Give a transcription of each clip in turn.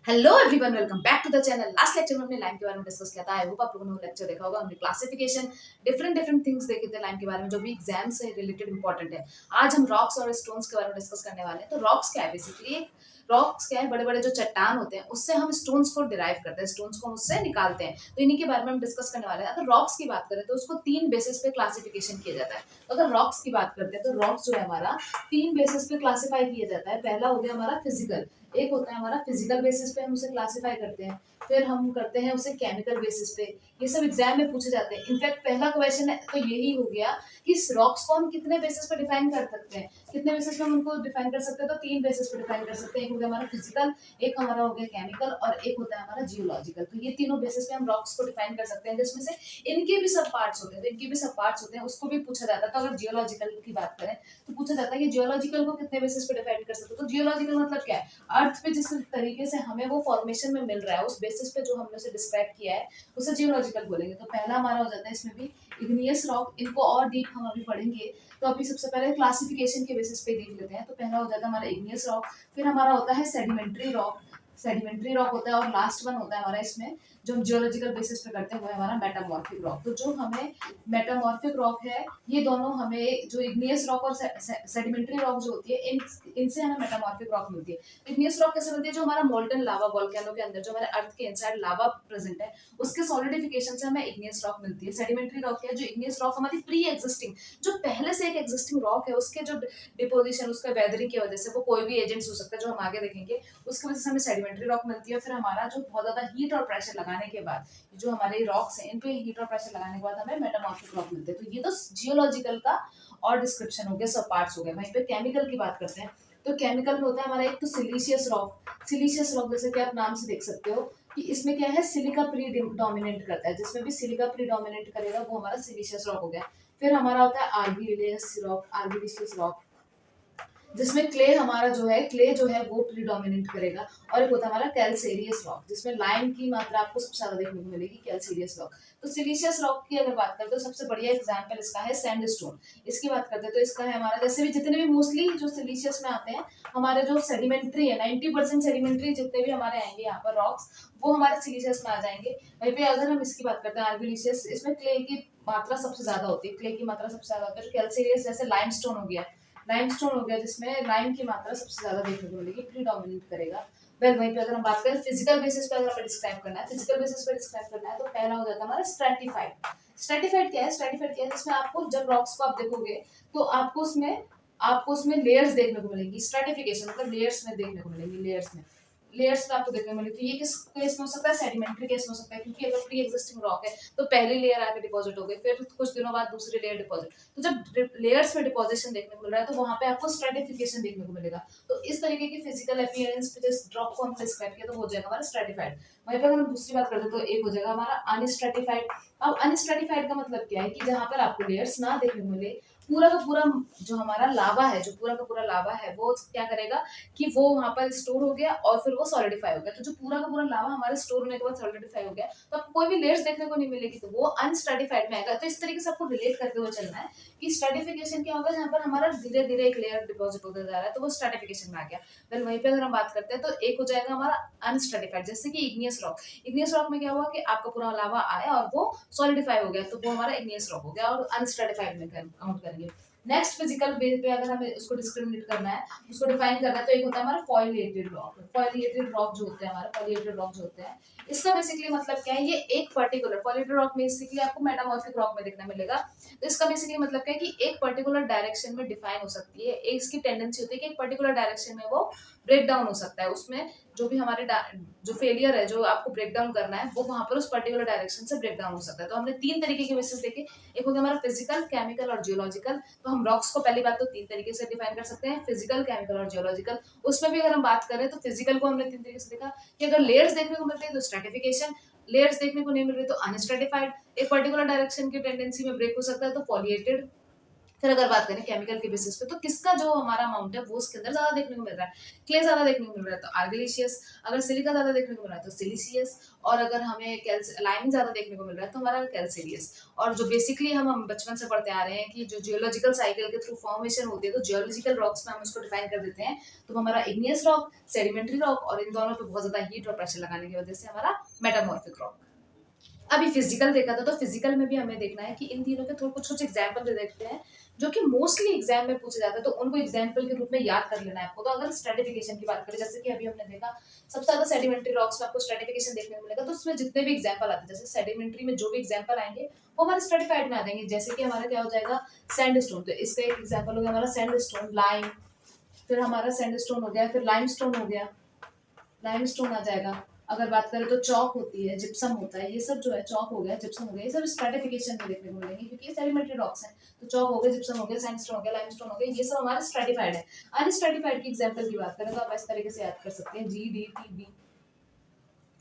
Hello everyone, welcome back to the channel. Last lecture में हमने lime के बारे में डिस्कस किया था। आई होप आप लोगों ने वो लेक्चर देखा होगा। हमने क्लासिफिकेशन, डिफरेंट थिंग्स देखे थे लाइम के बारे में जो भी एग्जाम से रिलेटेड इंपॉर्टेंट है। आज हम रॉक्स और स्टोन्स के बारे में डिस्कस करने वाले हैं। तो रॉक्स क्या है? बेसिकली रॉक्स क्या है? बड़े बड़े जो चट्टान होते हैं उससे हम स्टोन्स को डिराइव करते हैं, स्टोन्स को हम उससे निकालते हैं। तो इन्हीं के बारे में हम डिस्कस करने वाले हैं। अगर रॉक्स की बात करें तो उसको तीन बेसिस पे क्लासिफिकेशन किया जाता है। तो अगर रॉक्स की बात करते हैं तो रॉक्स जो है हमारा तीन बेसिस पे क्लासिफाई किया जाता है। पहला हो गया हमारा फिजिकल, एक होता है हमारा फिजिकल बेसिस पे हम उसे क्लासिफाई करते हैं। फिर हम करते हैं उसे केमिकल बेसिस पे। ये सब एग्जाम में पूछे जाते हैं। इनफैक्ट पहला क्वेश्चन है तो यही हो गया कि इस रॉक्स को हम कितने बेसिस पे डिफाइन कर सकते हैं। कितने बेसिस पे हम उनको डिफाइन कर सकते हैं? तो तीन बेसिस पे डिफाइन कर सकते हैं। एक हो गया हमारा फिजिकल, एक हमारा हो गया केमिकल और एक होता है हमारा जियोलॉजिकल। तो ये तीनों बेसिस पे हम रॉक्स को डिफाइन कर सकते हैं, जिसमें से इनके भी सब पार्ट्स होते हैं। तो इनके भी सब पार्ट्स होते हैं, उसको भी पूछा जाता है। तो अगर जियोलॉजिकल की बात करें तो पूछा जाता है कि जियोलॉजिकल को कितने बेसिस पे डिफाइन कर सकते हो। तो जियोलॉजिकल मतलब क्या है? अर्थ पे जिस तरीके से हमें वो फॉर्मेशन में मिल रहा है, उस बेसिस पे जो हमने उसे डिस्क्राइब किया है उसे जियोलॉजिकल बोलेंगे। तो पहला हमारा हो जाता है इसमें भी इग्नियस रॉक। इनको और डीप हम अभी पढ़ेंगे। तो अभी सबसे पहले क्लासिफिकेशन के बेसिस पे देख लेते हैं। तो पहला हो जाता है हमारा इग्नियस रॉक, फिर हमारा होता है सेडिमेंट्री रॉक। सेडिमेंट्री रॉक होता है और लास्ट वन होता है हमारा इसमें जो हम जियोलॉजिकल बेसिस पे करते हैं वो है हमारा मेटामॉर्फिक रॉक। तो जो हमें मेटामॉर्फिक रॉक है, ये दोनों हमें जो इग्नियस रॉक और सेडिमेंट्री रॉक जो होती है इनसे हमें मेटामॉर्फिक रॉक मिलती है। इग्नियस रॉक कैसे बनती है? जो हमारा मोल्टन लावा वोल्केनो के अंदर जो हमारे अर्थ के इनसाइड लावा प्रेजेंट है उसके सॉलिडिफिकेशन से हमें इग्नियस रॉक मिलती है। सेडिमेंट्री रॉक है जो इग्नियस रॉक हमारी प्री एग्जिस्टिंग, जो पहले से एक एग्जिस्टिंग रॉक है उसके जो डिपोजिशन, उसका वेदरिंग की वजह से, वो कोई भी एजेंट्स हो सकता है जो हम आगे देखेंगे, उसकी वजह से हमें सेडिमेंट्री रॉक मिलती है। फिर हमारा जो बहुत ज्यादा हीट और प्रेशर लगाने के बाद जो हमारे रॉक्स हैं इन पे हीट और प्रेशर लगाने के बाद हमें मेटामॉर्फिक रॉक मिलते हैं। तो ये तो जियोलॉजिकल का और डिस्क्रिप्शन हो गया, सब पार्ट्स हो गए। वहीं पे केमिकल की बात करते हैं। तो केमिकल में होता है हमारा एक तो सिलीशियस रॉक। सिलीशियस रॉक जैसे कि आप नाम से देख सकते हो कि इसमें क्या है, सिलिका प्रीडोमिनेट करता है। जिसमें भी सिलिका प्रीडोमिनेट करेगा वो हमारा सिलीशियस रॉक हो गया। फिर हमारा होता है आर्गीलियस रॉक, आर्गीलियस रॉक, जिसमें क्ले जो है वो प्रीडोमिनेट करेगा। और एक होता है हमारा कैल्सेरियस रॉक, जिसमें लाइम की मात्रा आपको सबसे ज्यादा देखने को मिलेगी, कैल्सेरियस रॉक। तो सिलीशियस रॉक की अगर बात करें तो सबसे बढ़िया एग्जांपल इसका है सैंडस्टोन। इसकी बात करते हैं तो इसका है हमारा, जैसे भी जितने भी मोस्टली जो सिलीशियस में आते हैं हमारे जो सेडिमेंट्री है, 90% सेडिमेंट्री जितने भी हमारे आएंगे यहाँ पर रॉक्स, वो हमारे सिलीशियस में आ जाएंगे। वहीं पे अगर हम इसकी बात करते हैं आर्गिलिशियस, इसमें क्ले की मात्रा सबसे ज्यादा होती है, क्ले की मात्रा सबसे ज्यादा होती है। कैल्सेरियस जैसे लाइमस्टोन हो गया, लाइमस्टोन हो गया जिसमें लाइम की मात्रा सबसे ज्यादा देखने को मिलेगी, प्रीडोमिनेट करेगा। वेल वहीं पे अगर हम बात करें फिजिकल बेसिस पे, अगर हमें डिस्क्राइब करना है, फिजिकल बेसिस पे डिस्क्राइब करना है तो पहला हो जाता है हमारा स्ट्रेटिफाइड। स्ट्रेटिफाइड क्या है? स्ट्रेटिफाइड क्या है? जिसमें आपको जब रॉक्स को आप देखोगे तो आपको उसमें लेयर्स देखने को मिलेंगी। स्ट्रेटिफिकेशन मतलब लेयर्स में देखने को मिलेंगी, लेयर्स में आपको देखने को मिलेगी। तो ये किस केस में हो सकता है? सेडिमेंट्री केस में हो सकता है, क्योंकि अगर प्री एग्जिस्टिंग रॉक है तो पहली लेयर आके डिपॉजिट हो गई, फिर कुछ दिनों बाद दूसरी लेयर डिपॉजिट। तो जब लेयर्स में डिपोजिशन देखने को मिल रहा है तो वहां पे आपको स्ट्रेटिफिकेशन देखने को मिलेगा। तो इस तरीके की फिजिकल अपीयरेंस पे जिस ड्रॉप को हमने डिस्क्राइब किया तो हो जाएगा हमारा स्ट्रेटिफाइड। वहीं पर अगर हम दूसरी बात करते हैं तो एक हो जाएगा हमारा अनस्ट्रेटिफाइड। अब अनस्ट्रेटिफाइड का मतलब क्या है कि जहां पर आपको लेयर्स ना देखने को मिले, पूरा का पूरा जो हमारा लावा है, जो पूरा का पूरा लावा है वो क्या करेगा कि वो वहां पर स्टोर हो गया और फिर वो सॉलिडिफाई हो गया। तो जो पूरा का पूरा लावा हमारे स्टोर होने के बाद सॉलिडिफाई हो गया तो आपको कोई भी लेयर्स देखने को नहीं मिलेगी, तो वो अनस्ट्रेटिफाइड में आएगा। तो इस तरीके से आपको रिलेट करते हुए चलना है कि स्ट्रेटिफिकेशन क्या होगा, जहाँ पर हमारा धीरे धीरे एक लेयर डिपॉजिट होता जा रहा है तो वो स्ट्रेटिफिकेशन में आ गया। देन वहीं पे अगर हम बात करते हैं तो एक हो जाएगा हमारा अनस्ट्रेटिफाइड, जैसे कि इग्नियस रॉक। इग्नियस रॉक में क्या हुआ कि आपका पूरा लावा आया और वो सॉलिडिफाई हो गया, तो वो हमारा इग्नियस रॉक हो गया और अनस्ट्रेटिफाइड में काउंट करेंगे। नेक्स्ट फिजिकल बेस पे अगर हमें उसको डिस्क्रिमिनेट करना है, उसको डिफाइन करना है, तो एक होता है हमारा फॉइलिएटेड रॉक। फॉइलिएटेड रॉक जो होते हैं हमारे, फॉइलिएटेड रॉक जो होते हैं, इसका बेसिकली मतलब क्या है, ये एक पर्टिकुलर फॉलिएटेड रॉक बेसिकली आपको मेटामॉर्फिक रॉक में देखने मिलेगा। तो इसका बेसिकली मतलब क्या है कि एक पर्टिकुलर डायरेक्शन में डिफाइन हो सकती है, एक इसकी टेंडेंसी होती है कि एक पर्टिकुलर डायरेक्शन में वो ब्रेक डाउन हो सकता है। उसमें जो भी हमारे जो फेलियर है, जो आपको ब्रेक डाउन करना है, वो वहां पर उस पर्टिकुलर डायरेक्शन से ब्रेक डाउन हो सकता है। तो हमने तीन तरीके के बेसिस देखे, एक हो गया हमारा फिजिकल, केमिकल और जियोलॉजिकल। तो हम रॉक्स को पहली बात तो तीन तरीके से डिफाइन कर सकते हैं, फिजिकल, केमिकल और जियोलॉजिकल। उसमें भी अगर हम बात करें तो फिजिकल को हमने तीन तरीके से देखा कि अगर लेयर्स देखने को मिलते हैं तो स्ट्रेटिफिकेशन, लेयर्स देखने को नहीं मिल रही तो अनस्ट्रेटिफाइड, एक पर्टिकुलर डायरेक्शन की टेंडेंसी में ब्रेक हो सकता है तो फॉलिएटेड, फिर अगर बात करें केमिकल के बेसिस पे, तो किसका जो हमारा अमाउंट है वो उसके अंदर ज्यादा देखने को मिल रहा है, क्ले ज्यादा देखने को मिल रहा है तो आर्गिलिशियस, अगर सिलिका ज्यादा देखने को मिल रहा है तो सिलिशियस, और अगर हमें लाइम ज्यादा देखने को मिल रहा है तो हमारा कैल्सिरियस। और जो बेसिकली हम बचपन से पढ़ते आ रहे हैं कि जो जियोलॉजिकल साइकिल के थ्रू फॉर्मेशन होती है, तो जियोलॉजिकल रॉक्स में हम इसको डिफाइन कर देते हैं, तो हमारा इग्नियस रॉक, सेडिमेंट्री रॉक, और इन दोनों पे बहुत ज्यादा हीट और प्रेशर लगाने की वजह से हमारा मेटामॉर्फिक रॉक। अभी फिजिकल देखा था, तो फिजिकल में भी हमें देखना है कि इन तीनों के थोड़े कुछ कुछ एग्जाम्पल दे देखते हैं जो कि मोस्टली एग्जाम में पूछे जाते हैं, तो उनको एग्जाम्पल के रूप में याद कर लेना है आपको। तो अगर स्ट्रेटिफिकेशन की बात करें, जैसे कि अभी हमने देखा सबसे ज्यादा सेडिमेंट्री रॉक्स में आपको स्ट्रेटिफिकेशन देखने को मिलेगा, तो उसमें जितने भी एग्जाम्पल आते हैं, जैसे सेडिमेंट्री में जो भी एग्जाम्पल आएंगे वो हमारे स्ट्रेटिफाइड में आ जाएंगे। जैसे कि हमारा क्या हो जाएगा, सैंडस्टोन, तो इसका एक एग्जाम्पल हो गया हमारा सैंडस्टोन, लाइम, फिर हमारा सैंडस्टोन हो गया, फिर लाइमस्टोन हो गया, लाइमस्टोन आ जाएगा। अगर बात करें तो चौक होती है, जिप्सम होता है, ये सब जो है चौक हो गया, जिप्सम हो गया, ये सब स्ट्रेटिफिकेशन में देखने को मिलेंगे क्योंकि ये सेडिमेंट्री रॉक्स हैं। तो चौक हो गया, जिप्सम हो गया, सैंडस्टोन हो गया, लाइमस्टोन हो गया, ये सब हमारे स्ट्रेटिफाइड है। अनस्ट्रेटिफाइड की एग्जांपल की बात करें तो आप इस तरीके से याद कर सकते हैं, GDTB,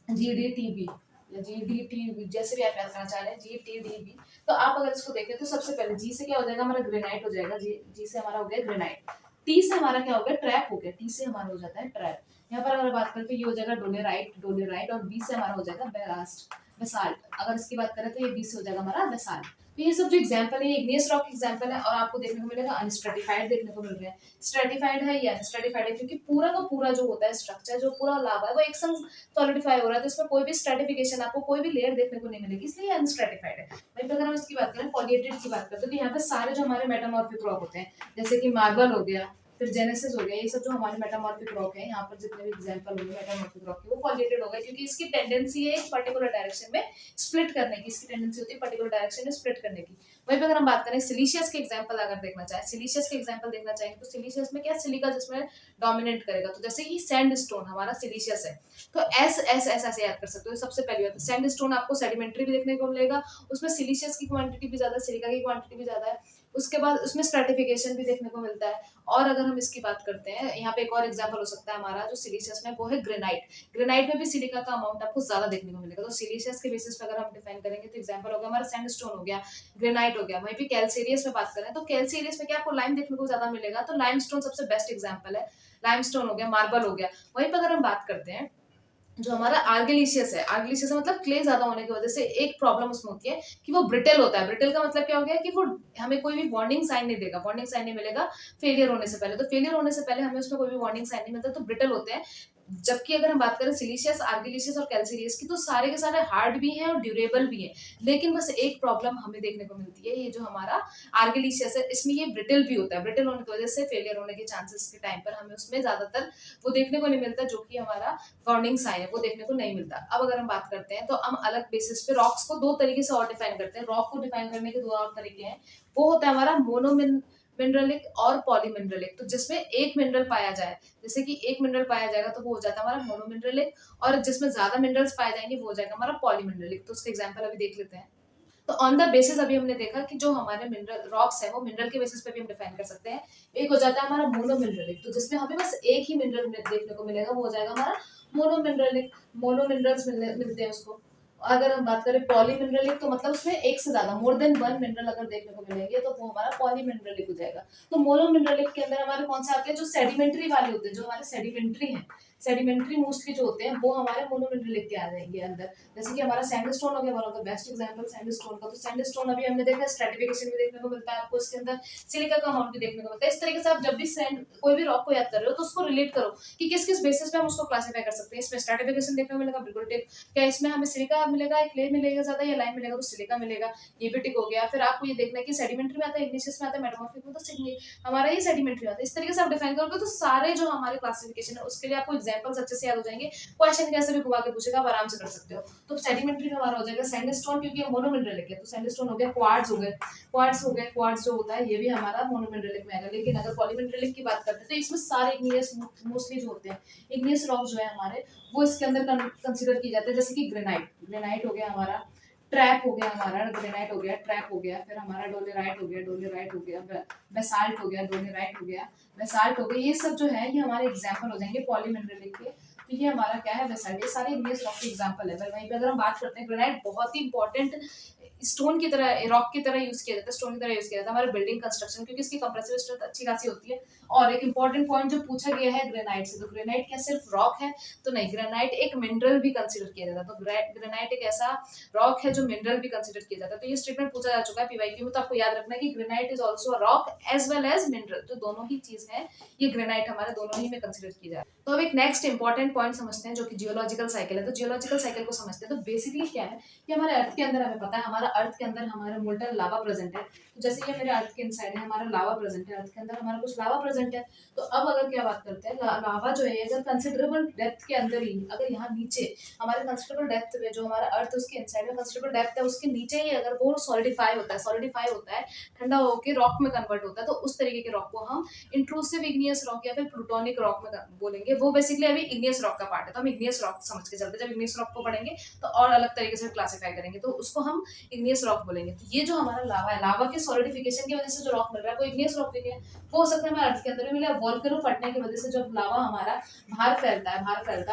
GDTB या GDTB, जैसे भी आप याद करना चाह रहे हैं, GTDB। तो आप अगर इसको देखें तो सबसे पहले जी से क्या हो जाएगा हमारा, ग्रेनाइट हो जाएगा, जी से हमारा हो गया ग्रेनाइट, टी से हमारा क्या हो गया, ट्रैप हो गया, टी से हमारा हो जाता है ट्रैप। यहाँ पर अगर बात करें तो ये हो जाएगा डोलेराइट, डोलेराइट, और बी से हमारा हो जाएगा बेलास्ट, बेसाल्ट। अगर इसकी बात करें तो ये बी से हो जाएगा हमारा बेसाल्ट। तो ये सब जो एग्जांपल है, ये इग्नियस रॉक एग्जांपल है, और आपको देखने को मिलेगा अनस्ट्रेटिफाइड देखने को मिल रहे हैं। स्ट्रेटिफाइड है या अनस्ट्रेटिफाइड है, क्योंकि पूरा का पूरा जो होता है स्ट्रक्चर, जो पूरा लावा है वो एक संग सॉलिडिफाई हो रहा है, तो इसमें कोई भी स्ट्रेटिफिकेशन, आपको कोई भी लेयर देखने को नहीं मिलेगी, इसलिए अनस्ट्रेटिफाइड है। वहीं पर अगर हम इसकी बात करें पॉलिएटेड की बात करते हैं, तो यहाँ पे सारे जो हमारे मेटामॉर्फिक रॉक होते हैं, जैसे कि मार्बल हो गया, फिर जेनेसिस हो गया, ये सब जो हमारे मेटामॉर्फिक रॉक है, यहाँ पर जितने भी एग्जांपल होंगे मेटामॉर्फिक रॉक के, वो पॉलिएटेड हो गए, क्योंकि इसकी टेंडेंसी है एक पर्टिकुलर डायरेक्शन में स्प्लिट करने की, इसकी टेंडेंसी होती है पर्टिकुलर डायरेक्शन में स्प्लिट करने की। वहीं पे अगर हम बात करें सिलिशियस के एग्जांपल अगर देखना चाहें, सिलिशियस के एग्जांपल देखना चाहेंगे, तो सिलिशियस में क्या, सिलिका जिसमें डोमिनेट करेगा, तो जैसे कि सैंडस्टोन हमारा सिलिशियस है, तो एस एस एस ऐसे याद कर सकते हो। सबसे पहली बात, सैंडस्टोन आपको सेडिमेंट्री भी देखने को मिलेगा, उसमें सिलिशियस की क्वांटिटी भी ज्यादा है, सिलिका की क्वांटिटी भी ज्यादा है। उसके बाद उसमें स्ट्रेटिफिकेशन भी देखने को मिलता है। और अगर हम इसकी बात करते हैं, यहाँ पे एक और एग्जांपल हो सकता है हमारा जो सिलिशियस में, वो है ग्रेनाइट। ग्रेनाइट में भी सिलिका का अमाउंट आपको ज्यादा देखने को मिलेगा, तो सिलिशियस के बेसिस पे अगर हम डिफाइन करेंगे तो एग्जांपल होगा हमारा सैंडस्टोन हो गया, ग्रेनाइट हो गया। वहीं पे कैल्सेरियस में बात करें तो कैल्सेरियस में क्या आपको लाइम देखने को ज्यादा मिलेगा, तो लाइमस्टोन सबसे बेस्ट एग्जांपल है, लाइमस्टोन हो गया, मार्बल हो गया। वहीं पर अगर हम बात करते हैं जो हमारा आर्गिलिशियस है, आर्गिलिशियस मतलब क्ले ज्यादा होने की वजह से एक प्रॉब्लम उसमें होती है कि वो ब्रिटल होता है। ब्रिटल का मतलब क्या हो गया कि वो हमें कोई भी वार्निंग साइन नहीं देगा, वार्निंग साइन नहीं मिलेगा फेलियर होने से पहले। तो फेलियर होने से पहले हमें उसमें कोई भी वार्निंग साइन नहीं मिलता, तो ब्रिटल होते हैं। जबकि अगर हम बात करें सिलिशियस, आर्गिलिशियस और कैल्सिरियस की, तो सारे के सारे हार्ड भी हैं और ड्यूरेबल भी हैं, लेकिन बस एक प्रॉब्लम हमें देखने को मिलती है, ये जो हमारा आर्गिलिशियस है इसमें ये ब्रिटल भी होता है। ब्रिटल होने की वजह से फेलियर होने के चांसेस के टाइम पर हमें उसमें ज्यादातर वो देखने को नहीं मिलता, जो कि हमारा वार्निंग साइन है, वो देखने को नहीं मिलता। अब अगर हम बात करते हैं तो हम अलग बेसिस पे रॉक्स को दो तरीके से और डिफाइन करते हैं। रॉक को डिफाइन करने के दो और तरीके हैं, वो होता है हमारा मिनरलिक और पॉलीमिनरलिक। तो जिसमें एक मिनरल पाया जाए, जैसे कि एक मिनरल पाया जाएगा तो वो हो जाता है हमारा मोनोमिनरलिक, और जिसमें ज्यादा मिनरल्स पाए जाएंगे वो हो जाएगा हमारा पॉलीमिनरलिक। तो उसका एग्जांपल अभी देख लेते हैं। तो ऑन द बेसिस अभी हमने देखा कि जो हमारे मिनरल रॉक्स है वो मिनरल के बेसिस पे भी हम डिफाइन कर सकते हैं। एक हो जाता है हमारा मोनोमिनरलिक, तो जिसमें हमें बस एक ही मिनरल देखने को मिलेगा, वो हो जाएगा हमारा मोनोमिनरलिक, मोनोमिनरल्स मिलते हैं उसको। अगर हम बात करें पॉलीमिनरलिक, तो मतलब उसमें एक से ज्यादा, मोर देन वन मिनरल अगर देखने को मिलेंगे तो वो हमारा पॉलीमिनरलिक हो जाएगा। तो मोनोमिनरलिक के अंदर हमारे कौन से आते हैं, जो सेडिमेंट्री वाले होते हैं, जो हमारे सेडिमेंट्री हैं, सेडिमेंट्री मोस्टली जो होते हैं वो हमारे मोनोमिनरलिक के आ जाएंगे अंदर। जैसे कि हमारा सैंडस्टोन हो गया, one of the best example sandstone का। तो सैंडस्टोन अभी हमने देखा स्ट्रेटिफिकेशन भी देखने को मिलता है आपको, इसके अंदर सिलिका का अमाउंट भी देखने को मिलता है। इस तरीके से आप जब भी सैंड कोई भी रॉक को याद कर रहे हो तो उसको रिलेट करो कि किस किस बेसिस पे हम उसको क्लासिफाई कर सकते हैं। इसमें स्ट्रेटिफिकेशन देखने को मिलेगा, बिल्कुल टिक। क्या इसमें हमें सिलिका मिलेगा, क्ले मिलेगा ज्यादा, या लाइम मिलेगा, तो सिलिका मिलेगा, ये भी टिक हो गया। फिर आपको ये देखना है कि सेडिमेंट्री में आता है, इग्निशियस में आता है, मेटामॉर्फिक में, तो हमारा ये सेडिमेंट्री आता है। इस तरीके से आप डिफाइन करोगे तो सारे जो हमारे क्लासिफिकेशन है उसके लिए आपको एग्जांपल्स अच्छे से याद हो जाएंगे। क्वेश्चन कैसे भी घुमा के पूछेगा, आप आराम से कर सकते हो। तो सेडिमेंट्री का हमारा हो जाएगा सैंडस्टोन, क्योंकि ये मोनोमिनरलिक है, तो सैंडस्टोन हो गया। क्वार्ट्ज हो गए, क्वार्ट्ज हो गए, क्वार्ट्ज जो होता है ये भी हमारा मोनोमिनरलिक में आएगा। लेकिन अगर पॉलीमिनरलिक की बात करते हैं तो इसमें सारे इग्नियस मोस्टली जो होते हैं, इग्नियस रॉक जो है हमारे, वो इसके अंदर कंसिडर की जाते हैं। जैसे कि ग्रेनाइट, ग्रेनाइट हो गया हमारा, ट्रैप हो गया हमारा, ग्रेनाइट हो गया, ट्रैप हो गया, फिर हमारा डोलेराइट हो गया, डोलेराइट हो गया, बेसाल्ट हो गया, डोलेराइट हो गया, बेसाल्ट हो गया। ये सब जो है ये हमारे एग्जांपल हो जाएंगे पॉलीमिनरलिक के। तो ये हमारा क्या है, बेसाल्ट। ये सारे इग्नियस रॉक के एग्जांपल है। वहीं पे अगर हम बात करते हैं ग्रेनाइट, बहुत ही इंपॉर्टेंट स्टोन की तरह, रॉक की तरह यूज किया जाता है, स्टोन की तरह यूज किया जाता है हमारे बिल्डिंग कंस्ट्रक्शन, क्योंकि इसकी कंप्रेसिव स्ट्रेंथ अच्छी खासी होती है। और एक इंपॉर्टेंट पॉइंट जो पूछा गया है ग्रेनाइट से, तो ग्रेनाइट क्या सिर्फ रॉक है? तो नहीं, ग्रेनाइट एक मिनरल भी कंसिडर किया जाता है। तो ग्रेनाइट एक ऐसा रॉक है जो मिनरल भी कंसिडर किया जाता है। तो ये स्टेटमेंट पूछा जा चुका है पीवाईक्यू में, तो आपको याद रखना है कि granite is also a rock as well as mineral, जो दोनों ही चीज है, ये ग्रेनाइट हमारे दोनों ही में कंसिडर की जाए। तो अब एक नेक्स्ट इंपॉर्टेंट पॉइंट समझते हैं जो कि जियोलॉजिकल साइकिल है। तो जियोलॉजिकल साइकिल को समझते हैं। तो बेसिकली क्या है कि हमारे अर्थ के अंदर, हमें पता है हमारा अर्थ के अंदर हमारा मोल्टन लावा प्रेजेंट है। तो जैसे ये मेरे अर्थ के इनसाइड है, हमारा लावा प्रेजेंट है, अर्थ के अंदर हमारा कुछ लावा प्रेजेंट है। तो अब अगर क्या बात करते हैं, लावा जो है अगर कंसिडरेबल डेप्थ के अंदर ही, अगर यहाँ नीचे हमारे कंसिडरेबल डेप्थ में जो हमारा अर्थ उसके इनसाइड में कंसिडरेबल डेप्थ है, उसके नीचे ही अगर वो सॉलिडिफाई होता है, ठंडा होकर रॉक में कन्वर्ट होता है, तो उस तरीके के रॉक को हम इंट्रूसिव इग्नियस रॉक या फिर प्लूटोनिक रॉक में बोलेंगे। वो बेसिकली अभी इग्नियस रॉक का पार्ट है, तो हम इग्नियस रॉक समझ के चलते हैं। जब इग्नियस रॉक को पढ़ेंगे तो और अलग तरीके से क्लासिफाई करेंगे, तो उसको हम इग्नियस रॉक बोलेंगे। तो ये जो हमारा लावा है, लावा के सॉलिडिफिकेशन की वजह से जो रॉक मिल रहा है वो इग्नियस रॉक भी है। वो हो सकता है हमारे अर्थ के अंदर भी मिले। वॉल्केनो फटने की वजह से जब लावा हमारा बाहर फैलता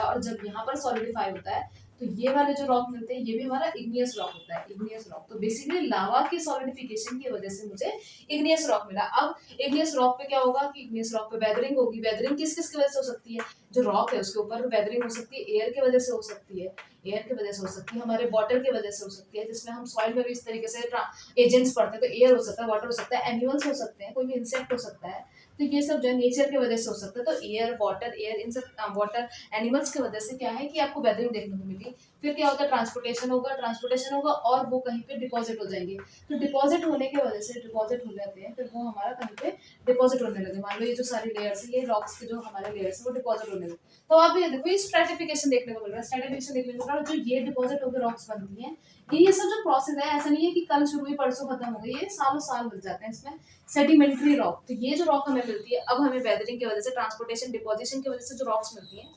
है और जब यहाँ पर सॉलिडिफाई होता है, तो ये वाले जो रॉक मिलते हैं ये भी हमारा इग्नियस रॉक होता है, इग्नियस रॉक। तो बेसिकली लावा के सॉलिडिफिकेशन की वजह से मुझे इग्नियस रॉक मिला। अब इग्नियस रॉक पे क्या होगा कि इग्नियस रॉक पे वेदरिंग होगी। वेदरिंग किस किस की वजह से हो सकती है? जो रॉक है उसके ऊपर वेदरिंग हो सकती है, एयर की वजह से हो सकती है, एयर की वजह से हो सकती है, हमारे वाटर की वजह से हो सकती है, जिसमें हम सॉइल में भी इस तरीके से एजेंट्स पढ़ते हैं। तो एयर हो सकता है, वाटर हो सकता है, एनिमल्स हो सकते हैं, कोई भी इंसेक्ट हो सकता है। तो ये सब जो है नेचर की वजह से हो सकता है। तो एयर, वाटर, एयर, इन सब वाटर, एनिमल्स की वजह से क्या है कि आपको वेदरिंग देखने को मिली। फिर क्या होता है, ट्रांसपोर्टेशन होगा और वो कहीं पे डिपॉजिट हो जाएंगे। तो डिपॉजिट होने की वजह से डिपॉजिट हो जाते हैं, फिर वो हमारा कहीं पे डिपॉजिट होने लगे। मान लो ये जो सारी लेयर्स है, ये रॉक्स के जो हमारे लेयर्स है वो डिपॉजिट होने लगे। तो अब ये देखो, ये स्ट्रेटिफिकेशन देखने को मिल रहा है, स्ट्रेटिफिकेशन देखने को मिल रहा है। जो ये डिपॉजिट होकर रॉक्स बनती हैं, ये सब जो प्रोसेस है, ऐसा नहीं है कि कल शुरू हुई परसों खत्म हो गई, ये सालों साल लग जाते हैं इसमें। सेडिमेंट्री रॉक, तो ये जो रॉक हमें मिलती है, अब हमें वेदरिंग की वजह से, ट्रांसपोर्टेशन, डिपोजिशन की वजह से जो रॉक्स मिलती हैं,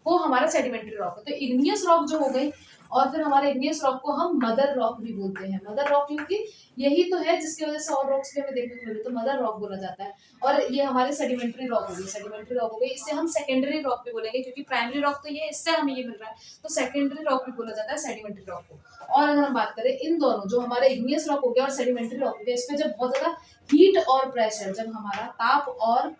वो हमारा सेडिमेंट्री रॉक है। तो इग्नियस रॉक जो हो गई, और फिर हमारे इग्नियस रॉक को हम मदर रॉक भी बोलते हैं। मदर रॉक क्योंकि यही तो है जिसकी वजह से और रॉक्स भी हमें देखने को मिले, तो मदर रॉक बोला जाता है। और ये हमारे सेडिमेंट्री रॉक हो गई, सेडिमेंट्री रॉक हो गई। इससे हम सेकेंडरी रॉक भी बोलेंगे, क्योंकि प्राइमरी रॉक तो ये, इससे हमें ये मिल रहा है, तो सेकेंडरी रॉक भी बोला जाता है सेडिमेंट्री रॉक को। और अगर हम बात करें इन दोनों, जो हमारे इग्नियस रॉक हो गया और सेडिमेंट्री रॉक हो गया, इसमें जब बहुत ज्यादा हीट और प्रेशर, जब हमारा ताप और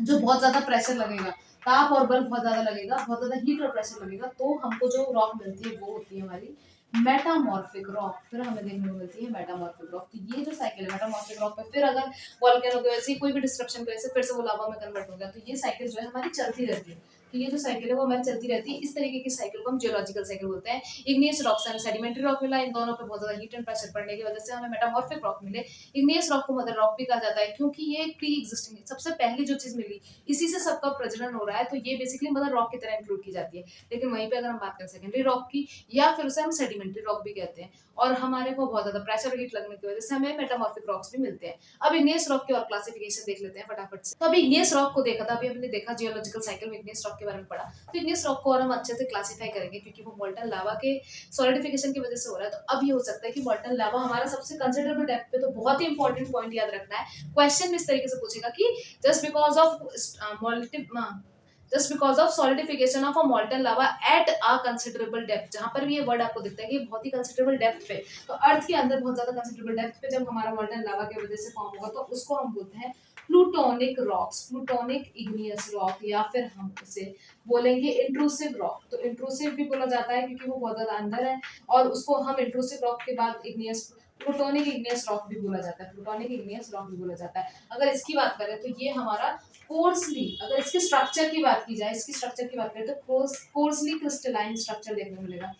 जो बहुत ज्यादा प्रेशर लगेगा, ताप और बल बहुत ज्यादा लगेगा, बहुत ज्यादा हीट और प्रेशर लगेगा, तो हमको जो रॉक मिलती है वो होती है हमारी मेटामॉर्फिक रॉक। फिर हमें देखने को मिलती है मेटामॉर्फिक रॉक। तो ये जो साइकिल है मेटामॉर्फिक रॉक पे, फिर अगर वॉल्केनो की वजह से कोई भी डिस्ट्रप्शन की वजह से फिर से वो लावा में कन्वर्ट हो गया, तो ये साइकिल जो है हमारी चलती रहती है। तो ये जो साइकिल है वो हमारी चलती रहती है। इस तरीके की साइकिल को हम जियोलॉजिकल साइकिल बोलते हैं। इग्नियस रॉक से हमें सेडिमेंट्री रॉक मिला, इन दोनों पे बहुत ज्यादा हीट एंड प्रेशर पड़ने की वजह से हमें मेटामॉर्फिक रॉक मिले। इग्नियस रॉक को मदर रॉक भी कहा जाता है, क्योंकि ये प्री एग्जिस्टिंग है, सबसे पहली जो चीज मिली इसी से सबका प्रजनन हो रहा है, तो ये बेसिकली मदर रॉक की तरह इंक्लूड की जाती है। लेकिन वहीं पे अगर हम बात करें सेकेंडरी रॉक की, या फिर उसे हम सेडिमेंट्री रॉक भी कहते हैं, और हमारे को बहुत ज्यादा प्रेशर और हीट लगने की वजह से हमें मेटामॉर्फिक रॉक्स भी मिलते हैं। अब इग्नियस रॉक की और क्लासिफिकेशन देख लेते हैं फटाफट से। तो अभी इग्नियस रॉक को देखा था, अभी हमने देखा जियोलॉजिकल साइकिल में इग्नियस रॉक के बारे में पढ़ा। तो इग्नियस रॉक को और हम अच्छे से क्लासिफाई करेंगे, क्योंकि वो मोल्टन लावा के सॉलिडिफिकेशन की वजह से हो रहा है। तो अब ये हो सकता है कि मोल्टन लावा हमारा सबसे कंसिडरेबल डेप्थ पे, तो बहुत ही इंपॉर्टेंट पॉइंट याद रखना है, क्वेश्चन इस तरीके से पूछेगा कि just because of multi just because of solidification of a molten lava at a considerable depth, जहां पर भी ये वर्ड आपको दिखता है कि बहुत ही कंसिडरेबल डेप्थ पे, तो अर्थ के अंदर बहुत ज्यादा कंसिडरेबल डेप्थ पे जब हमारा मॉल्टन लावा की वजह से फॉर्म होगा, तो उसको हम बोलते हैं plutonic rocks, plutonic igneous rock, या फिर हम उसे बोलेंगे इंट्रूसिव रॉक। तो इंट्रूसिव भी बोला जाता है क्योंकि वो बहुत ज्यादा अंदर है, और उसको हम इंट्रूसिव रॉक के बाद इग्नियस, प्लूटोनिक इग्नियस रॉक भी बोला जाता है, प्लूटोनिक इग्नियस रॉक भी बोला जाता है। अगर इसकी बात करें तो ये हमारा कोर्सली, अगर इसके स्ट्रक्चर की बात की जाए, इसकी स्ट्रक्चर की बात करें तो कोर्सली क्रिस्टलाइन स्ट्रक्चर देखने को मिलेगा।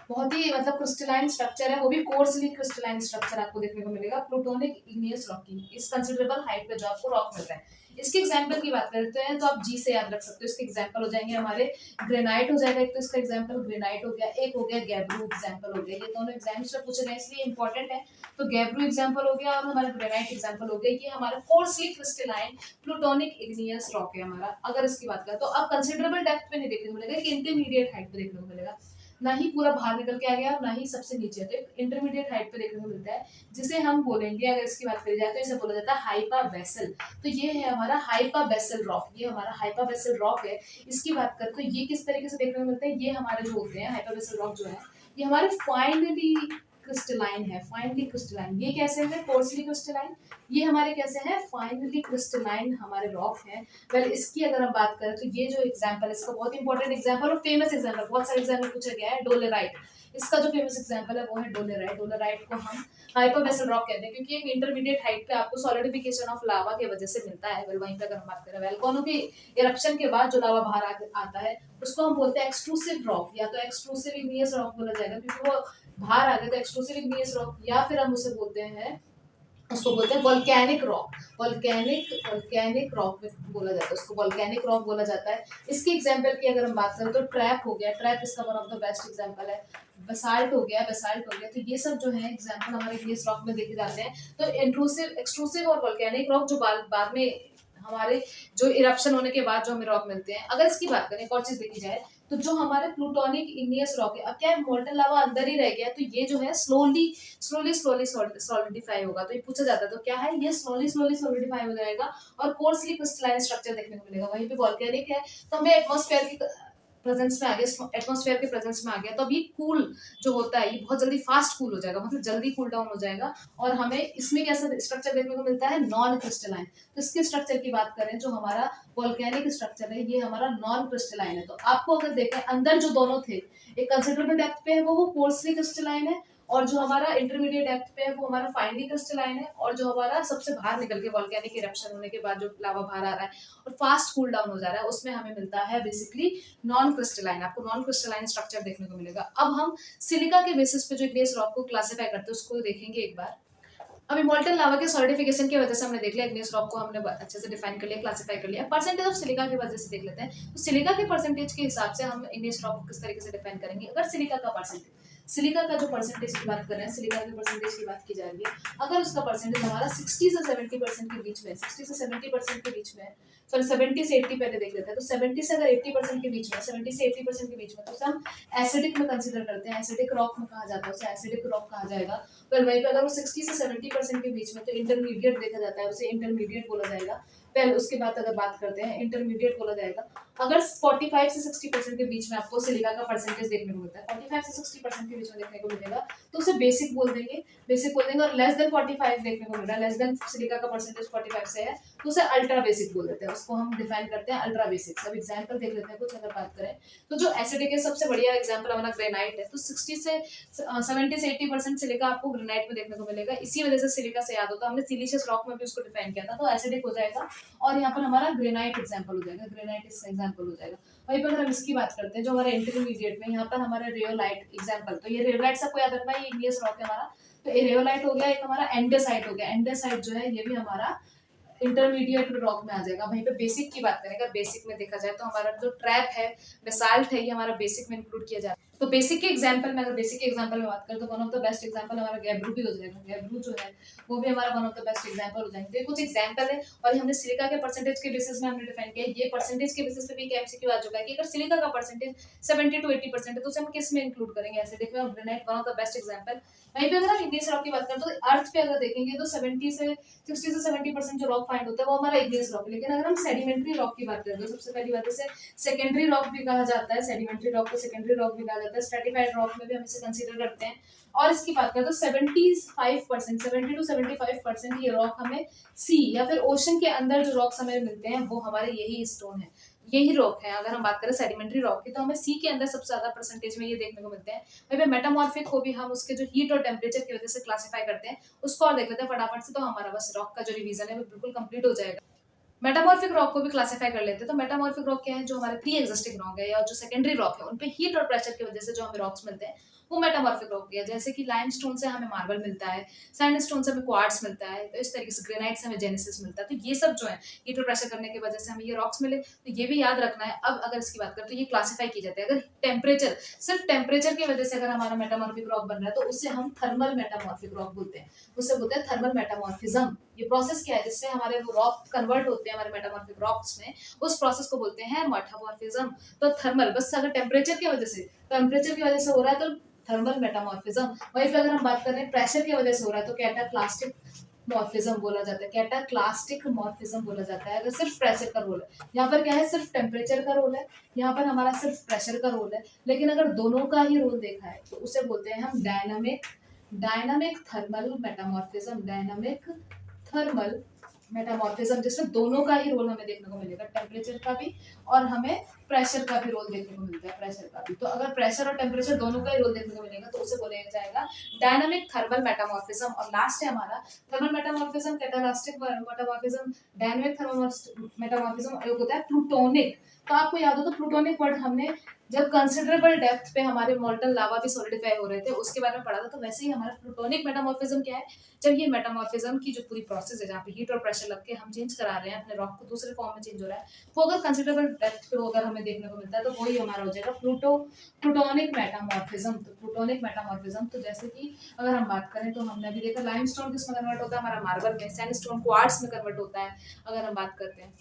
बहुत ही मतलब क्रिस्टलाइन स्ट्रक्चर है, वो भी कोर्सली क्रिस्टलाइन स्ट्रक्चर आपको देखने को मिलेगा प्लूटोनिक इग्नियस रॉक की, इस कंसिडरेबल हाइट पे जो आपको रॉक मिल रहा है। इसके एग्जांपल की बात करते हैं तो आप जी से याद रख सकते हो। इसके एग्जांपल हो जाएंगे हमारे ग्रेनाइट हो जाएगा, एक तो इसका एग्जांपल ग्रेनाइट हो गया, एक हो गया गैब्रो एग्जांपल हो गया। ये दोनों एग्जाम्स में पूछे गए इसलिए इंपॉर्टेंट है। तो गैब्रो एग्जांपल हो गया और हमारा ग्रेनाइट एग्जांपल हो गया। ये हमारा coarsely crystalline plutonic igneous rock है हमारा। अगर इसकी बात करें तो अब कंसिडरेबल डेप्थ पे नहीं देखने को मिलेगा, एक इंटरमीडिएट हाइट पे देखने को मिलेगा, ना ही पूरा बाहर निकल के आ गया और ना ही सबसे नीचे, तो एक इंटरमीडिएट हाइट पे देखने को मिलता है, जिसे हम बोलेंगे, अगर इसकी बात करी जाए तो इसे बोला जाता है हाइपा वेसल। तो ये है हमारा हाइपा वेसल रॉक, ये हमारा हाइपा वेसल रॉक है। इसकी बात करें तो ये किस तरीके से देखने को मिलता है, ये हमारे जो होते हैं हाइपा वेसल रॉक जो है, ये हमारे फाइनली क्रिस्टलाइन है, फाइनली क्रिस्टलाइन। ये कैसे है? Coarsely crystalline. ये हमारे कैसे हैं? फाइनली क्रिस्टलाइन हमारे रॉक हैं। वेल इसकी अगर हम बात करें तो ये जो एग्जांपल, इसका बहुत इंपॉर्टेंट एग्जांपल और फेमस एग्जांपल, बहुत सारे एग्जांपल पूछा गया है, डोलेराइट। इसका जो फेमस एग्जांपल है वो है डोलेराइट। डोलेराइट को हम हाइपरवेसल रॉक कहते हैं क्योंकि एक इंटरमीडिएट हाइट पे आपको सॉलिडिफिकेशन ऑफ लावा की वजह से मिलता है। वेल वहीं पे अगर हम बात करें वोल्केनो की इरप्शन के बाद जो लावा बाहर आता है उसको हम बोलते हैं एक्सट्रूसिव रॉक, या तो एक्सट्रूसिव इग्नियस रॉक बोला जाएगा क्योंकि वो बाहर आ गए तो एक्सट्रूसिव इग्नियस रॉक, या फिर हम उसे बोलते हैं, उसको बोलते हैं वोल्केनिक रॉक। वोल्केनिक रॉक बोला जाता है, उसको वोल्केनिक रॉक बोला जाता है। इसकी एग्जांपल की अगर हम बात करें तो ट्रैप हो गया, ट्रैप इसका one of the best example है। बेसाल्ट हो गया, बेसाल्ट हो गया। तो ये सब जो है एग्जांपल हमारे इग्नियस रॉक में देखे जाते हैं। तो इंट्रूसिव, एक्सट्रूसिव और वोल्केनिक रॉक जो बाद में हमारे जो इरप्शन होने के बाद जो हमें रॉक मिलते हैं। अगर इसकी बात करें, एक और चीज देखी जाए तो जो हमारे प्लूटोनिक इग्नियस रॉक है, अब क्या है, मोल्टन लावा अंदर ही रह गया तो ये जो है स्लोली सॉलिडिफाई होगा। तो ये पूछा जाता है तो क्या है, ये स्लोली सॉलिडिफाई हो जाएगा और कोर्सली क्रिस्टलाइन स्ट्रक्चर देखने को मिलेगा। वहीं पे वोल्केनिक है तो हमें एटमॉस्फेयर की प्रेजेंस में आ गया, एटमॉस्फेयर के प्रेजेंस में आ गया तो अभी कूल जो होता है ये बहुत जल्दी फास्ट कूल हो जाएगा, मतलब जल्दी कूल डाउन हो जाएगा। और हमें इसमें कैसा स्ट्रक्चर देखने को मिलता है, नॉन क्रिस्टलाइन। तो इसके स्ट्रक्चर की बात करें, जो हमारा वोल्केनिक स्ट्रक्चर है ये हमारा नॉन क्रिस्टलाइन है। तो आपको अगर देखें अंदर जो दोनों थे, एक कंसिडरेबल डेप्थ पे है वो कोर्सली क्रिस्टलाइन है, और जो हमारा इंटरमीडिएट डेप्थ पे है वो हमारा फाइनली क्रिस्टलाइन है, और जो हमारा सबसे बाहर निकल के वोल्केनिक इरप्शन होने के बाद जो लावा बाहर आ रहा है और फास्ट कूल डाउन हो जा रहा है उसमें हमें मिलता है बेसिकली नॉन क्रिस्टलाइन। आपको नॉन क्रिस्टलाइन स्ट्रक्चर देखने को मिलेगा। अब हम सिलिका के बेसिस पे जो इग्नियस रॉक को क्लासिफाई करते हैं उसको देखेंगे एक बार। अभी मोल्टन लावा के सॉलिडिफिकेशन की वजह से हमने देख लिया, इग्नियस रॉक को हमने अच्छे से डिफाइन कर लिया, क्लासिफाई कर लिया। परसेंटेज ऑफ सिलिका की वजह से देख लेते हैं। तो सिलिका के परसेंटेज के हिसाब से हम इग्नियस रॉक को किस तरीके से डिफाइन करेंगे। अगर सिलिका का जो परसेंटेज की बात कर रहे हैं, सिलिका के परसेंटेज की बात की जा रही है, अगर उसका परसेंटेज हमारा 60 से 70% के बीच में, 60 से 70% के बीच में, सॉरी 70 से 80 पहले देख लेते हैं। तो 70 से अगर 80% के बीच में, 70 से 80% के बीच में, तो उसे हम एसिडिक में कंसीडर करते हैं, एसिडिक रॉक में कहा जाता है, उसे एसिडिक रॉक कहा जाएगा। पर वहीं पे अगर वो 60 से 70% के बीच में, तो इंटरमीडिएट देखा जाता है, उसे इंटरमीडिएट बोला जाएगा। पहले उसके बाद अगर बात करते हैं, इंटरमीडिएट बोला जाएगा। अगर 45 से 60% के बीच में आपको सिलिका का परसेंटेज देखने को मिलता है, 45 से 60% के बीच में देखने को मिलेगा, तो उसे बेसिक बोल देंगे, और लेस देन 45 देखने को मिल रहा है, लेस देन सिलिका का परसेंटेज 45 से है, तो उसे अल्ट्रा बेसिक बोल देते हैं, उसको हम डिफाइन करते हैं अल्ट्रा बेसिक। सब एग्जांपल देख लेते हैं कुछ। अगर बात करें तो जो एसिडिक है, सबसे बढ़िया एग्जांपल हमारा ग्रेनाइट है। तो 60 से 70 से 80% सिलिका आपको ग्रेनाइट में देखने को मिलेगा। इसी वजह से सिलिका से याद होता है, हमने सिलिशियस रॉक में भी उसको डिफाइन किया था, तो एसिडिक हो जाएगा। और यहाँ पर हमारा ग्रेनाइट एग्जांपल हो जाएगा, ग्रेनाइट इसका एग्जांपल हो जाएगा। वहीं पर अगर हम इसकी बात करते हैं, जो हमारा इंटरमीडिएट में यहाँ पर हमारा रियोलाइट एग्जांपल, तो ये रियोलाइट सबको याद रखना है, ये इग्नियस रॉक है हमारा। तो ये रियोलाइट हो गया, एक हमारा एंडेसाइट हो गया। एंडेसाइट जो है ये भी हमारा इंटरमीडिएट रॉक में आ जाएगा। वहीं पे बेसिक की बात करें, अगर बेसिक में देखा जाए तो हमारा जो ट्रैप है, बेसाल्ट है, ये हमारा बेसिक में इंक्लूड किया जाता है। तो बेसिक के एग्जांपल में, अगर बेसिक के एग्जांपल में बात करें तो one of the best example हमारा गैब्रू भी हो जाएगा। गैब्रू जो है वो भी हमारा one of the best example हो जाएंगे। तो ये कुछ एग्जांपल है, और हमने सिलिका के परसेंटेज के बेसिस में हमने डिफाइन किया। ये परसेंटेज के बेसिस पे भी एमसीक्यू आ चुका है कि अगर सिलिका का परसेंटेज 70 to 80% है तो उसे हम किस में इंक्लूड करेंगे, ऐसे देखिए। और granite one of the best example. वहीं पे अगर हम इग्नियस रॉक की बात करें तो अर्थ पे अगर देखेंगे तो 60 से 70% जो रॉक फाइंड होता है वो हमारा इग्नियस रॉक है। लेकिन अगर हम सेडिमेंट्री रॉक की बात करें तो सबसे पहली बात इसे सेकेंडरी रॉक भी कहा जाता है। सेडिमेंट्री रॉक को सेकेंडरी रॉक भी कहा जाता है। स्ट्रेटिफाइड रॉक में भी हम इसे कंसीडर करते हैं। और इसकी बात करें तो 75%, 70 to 75% ये रॉक हमें सी या फिर ओशन के अंदर जो रॉक्स हमें मिलते हैं वो हमारे यही स्टोन है, यही रॉक है। अगर हम बात करें सेडिमेंट्री रॉक की तो हमें सी के अंदर सबसे ज्यादा परसेंटेज में ये देखने को मिलते हैं। वहीं पे मेटामॉर्फिक को भी हम उसके जो हीट और टेम्परेचर की वजह से क्लासिफाई करते हैं, उसको और देख लेते हैं फटाफट से। तो हमारा बस रॉक का जो रिवीजन है वो बिल्कुल कंप्लीट हो जाएगा। मेटामॉर्फिक रॉक को भी क्लासिफाई कर लेते हैं। तो मेटामॉर्फिक रॉक क्या है, जो हमारे प्री एग्जिस्टिंग रॉक है या जो सेकेंडरी रॉक है उन पे हीट और प्रेशर की वजह से जो हमें रॉक्स मिलते हैं वो मेटामॉर्फिक रॉक है। जैसे कि लाइमस्टोन से हमें मार्बल मिलता है, सैंडस्टोन से हमें क्वार्ट्ज मिलता है, तो इस तरीके से ग्रेनाइट से हमें जेनेसिस मिलता है। तो ये सब जो है हीट और प्रेशर करने की वजह से हमें ये रॉक्स मिले, तो ये भी याद रखना है। अब अगर इसकी बात करें तो ये क्लासिफाई की जाती है। अगर टेम्परेचर, सिर्फ टेम्परेचर की वजह से अगर हमारा मेटामॉर्फिक रॉक बन रहा है तो उससे हम थर्मल मेटामॉर्फिक रॉक बोलते हैं, उससे बोलते हैं थर्मल मेटामॉर्फिज्म। ये प्रोसेस क्या है जिससे हमारे वो रॉक कन्वर्ट होते हैं हमारे मेटामॉर्फिक रॉक्स में, उस प्रोसेस को बोलते हैं मेटामॉर्फिज्म। तो थर्मल, बस अगर टेम्परेचर की वजह से हो रहा है तो थर्मल मेटामॉर्फिज्म। वहीं पे अगर हम बात कर रहे हैं प्रेशर की वजह से हो रहा है तो कैटाक्लास्टिक मॉर्फिज्म बोला जाता है, कैटाक्लास्टिक मॉर्फिज्म बोला जाता है। अगर सिर्फ प्रेशर का रोल है, यहाँ पर क्या है, सिर्फ टेम्परेचर का रोल है, यहाँ पर हमारा सिर्फ प्रेशर का रोल है। लेकिन अगर दोनों का ही रोल देखा है तो उसे बोलते हैं हम dynamic dynamic thermal metamorphism, dynamic thermal metamorphism, जिसमें दोनों का ही रोल हमें देखने को मिलेगा, टेम्परेचर का भी और हमें प्रेशर का भी रोल देखने को मिलता है, प्रेशर का भी। तो अगर प्रेशर और टेम्परेचर दोनों का ही रोल देखने को मिलेगा तो उसे बोला जाएगा डायनामिक थर्मल मेटामॉर्फिज्म। और लास्ट है हमारा thermal metamorphism, cataclastic metamorphism, dynamic thermal metamorphism, और एक होता है प्लूटोनिक। तो आपको याद हो तो प्लूटोनिक वर्ड हमने जब कंसिडरेबल डेप्थ पे हमारे मोल्टन लावा भी सॉलिडिफाई हो रहे थे उसके बारे में पढ़ा था। तो वैसे ही हमारा प्लूटोनिक मेटामॉर्फिज्म क्या है, जब ये मेटामॉर्फिज्म की जो पूरी प्रोसेस है जहाँ पे हीट और प्रेशर लग के हम चेंज करा रहे हैं अपने रॉक को, दूसरे फॉर्म में चेंज हो रहा है, वो अगर कंसिडरेबल डेप्थ पे अगर हमें देखने को मिलता है तो वही हमारा हो जाएगा प्लूटोनिक मेटामॉर्फिज्म। तो प्लूटोनिक मेटामॉर्फिज्म, तो जैसे कि अगर हम बात करें तो हमने अभी देखा लाइमस्टोन किसमें कन्वर्ट होता है, हमारा मार्बल में, सैंडस्टोन क्वार्ट्ज में कन्वर्ट होता है। अगर हम बात करते हैं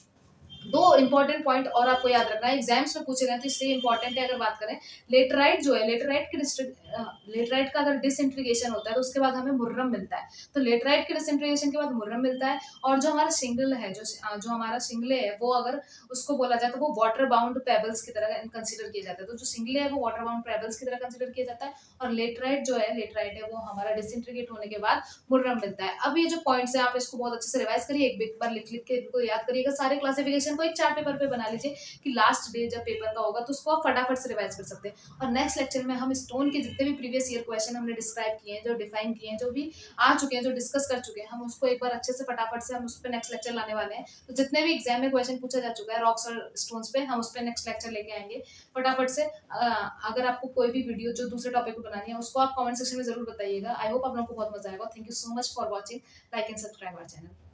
दो इंपॉर्टेंट पॉइंट और आपको याद रखना है, एग्जाम्स में पूछे गए तो इसलिए इंपॉर्टेंट है। अगर बात करें लेटराइट जो है, लेटराइट का अगर डिसइंटीग्रेशन होता है तो उसके बाद हमें मुर्रम मिलता है। तो लेटराइट के डिसइंटीग्रेशन के बाद मुर्रम मिलता है। और जो हमारा सिंगल है, जो हमारा सिंगले है, वो अगर उसको बोला जाए तो वो वाटर बाउंड पेबल्स की तरह कंसिडर किया जाता है। तो जो सिंगले है वो वाटर बाउंड पेबल्स की तरह कंसिडर किया जाता है। और लेटराइट है वो हमारा डिसइंटीग्रेट होने के बाद मुर्रम मिलता है। अब ये जो पॉइंट्स है आप इसको बहुत अच्छे से रिवाइज करिए, एक बार लिख लिख के इनको याद करिएगा। सारे क्लासिफिकेशन को एक चार्ट पेपर पे बना लीजिए कि लास्ट डे जब पेपर का होगा तो उसको आप फटाफट से रिवाइज कर सकते हैं। और नेक्स्ट लेक्चर में हम स्टोन के जितने भी प्रीवियस ईयर क्वेश्चन हमने डिस्क्राइब किए हैं, जो डिफाइन किए हैं, जो भी आ चुके हैं, जो डिस्कस कर चुके हैं, हम उसको एक बार अच्छे से फटाफट से हम उस पर नेक्स्ट लेक्चर लाने वाले हैं। तो जितने भी एग्जाम में क्वेश्चन पूछा जा चुका है रॉक्स और स्टोन्स पे, हम उस पर नेक्स्ट लेक्चर लेके आएंगे फटाफट से। अगर आपको कोई भी वीडियो जो दूसरे टॉपिक पे बनानी है उसको आप कमेंट सेक्शन में जरूर बताइएगा। आई होप आप लोगों को बहुत मजा आएगा। Thank you so much for watching, like and subscribe our channel.